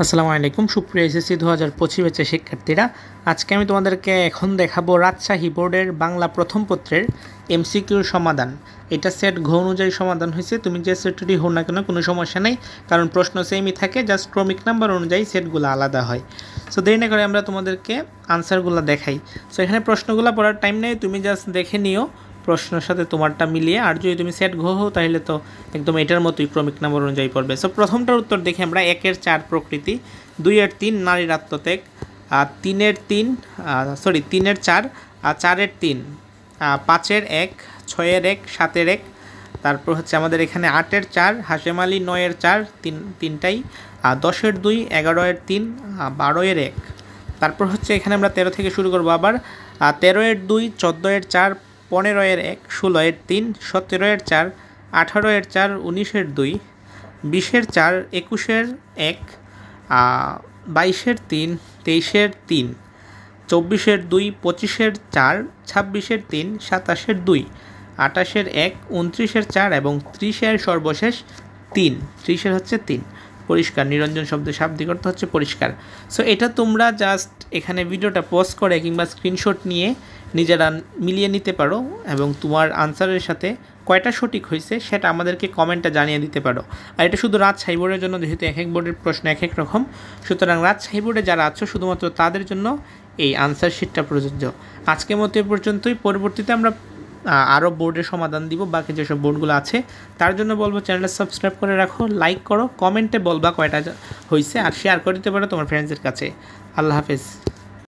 আসসালামু আলাইকুম সুপ্রিয় এসএসসি 2025 ব্যাচের শিক্ষার্থীরা, আজকে আমি তোমাদেরকে এখন দেখাবো রাজশাহী বোর্ডের বাংলা প্রথম পত্রের এমসিকিউর সমাধান। এটা সেট ঘ অনুযায়ী সমাধান হয়েছে। তুমি যে সেটটি হও না কেন কোনো সমস্যা নেই, কারণ প্রশ্ন সেমই থাকে, জাস্ট ক্রমিক নাম্বার অনুযায়ী সেটগুলো আলাদা হয়। সো দেরি না করে আমরা তোমাদেরকে আনসারগুলো দেখাই। সো এখানে প্রশ্নগুলো পড়ার টাইম নেই, তুমি জাস্ট দেখে নিও প্রশ্নের সাথে তোমারটা মিলিয়ে। আর যদি তুমি সেট ঘ হও তাহলে তো একদম এটার মতোই ক্রমিক নাম্বার অনুযায়ী পড়বে। সো প্রথমটার উত্তর দেখি আমরা। 1-এর 4 প্রকৃতি, 2-এর 3 নারীর আত্মত্যাগ, 3-এর 4, 4-এর 3, 5-এর 1, 6-এর 1, 7-এর 1, তারপর হচ্ছে আমাদের এখানে 8-এর 4 হাশেম আলী, 9-এর 4 তিনটাই, 10-এর 2, 11-এর 3, 12-এর 1। তারপর হচ্ছে এখানে আমরা 13 থেকে শুরু করবো আবার। 13-এর 2, 14-এর 4, 15-এর 1, 16-এর 3, 17-এর 4, 18-এর 4, 19-এর 2, 20-এর 4, 21-এর 1, 22-এর 3, 23-এর 3, 24-এর 2, 25-এর 4, 26-এর 3, 27-এর 2, 28-এর 1, 29-এর 4 এবং 30-এর সর্বশেষ 3। 30-এর হচ্ছে 3। পরিষ্কার, নিরঞ্জন শব্দের শাব্দিক অর্থ হচ্ছে পরিষ্কার। সো এটা তোমরা জাস্ট এখানে ভিডিওটা পজ করে কিংবা স্ক্রিনশট নিয়ে নিজেরা মিলিয়ে নিতে পারো এবং তোমার আনসারের সাথে কয়টা সঠিক হয়েছে সেটা আমাদেরকে কমেন্টে জানিয়ে দিতে পারো। আর এটা শুধু রাজশাহী বোর্ডের জন্য, যেহেতু এক এক বোর্ডের প্রশ্ন এক এক রকম, সুতরাং রাজশাহী বোর্ডে যারা আছো শুধুমাত্র তাদের জন্য এই আনসার শিটটা প্রযোজ্য। আজকের মতো এ পর্যন্তই। পরবর্তীতে আমরা আরও বোর্ডের সমাধান দিব, বাকি যেসব বোর্ডগুলো আছে। তার জন্য বলবো চ্যানেলটা সাবস্ক্রাইব করে রাখো, লাইক করো, কমেন্টে বলবা কয়টা হয়েছে, আর শেয়ার করে দিতে পারো তোমার ফ্রেন্ডসদের কাছে। আল্লাহ হাফেজ।